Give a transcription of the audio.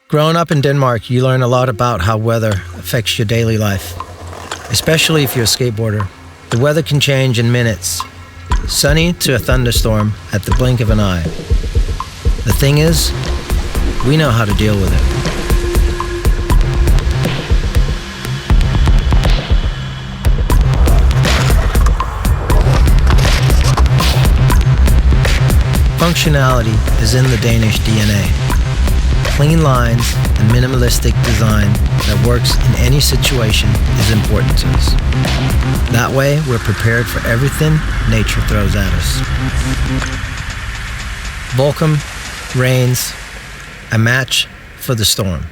Growing up in Denmark, you learn a lot about how weather affects your daily life, especially if you're a skateboarder. The weather can change in minutes, sunny to a thunderstorm at the blink of an eye. The thing is, we know how to deal with it. Functionality is in the Danish DNA. Clean lines and minimalistic design that works in any situation is important to us. That way, we're prepared for everything nature throws at us. Volcom, rains, a match for the storm.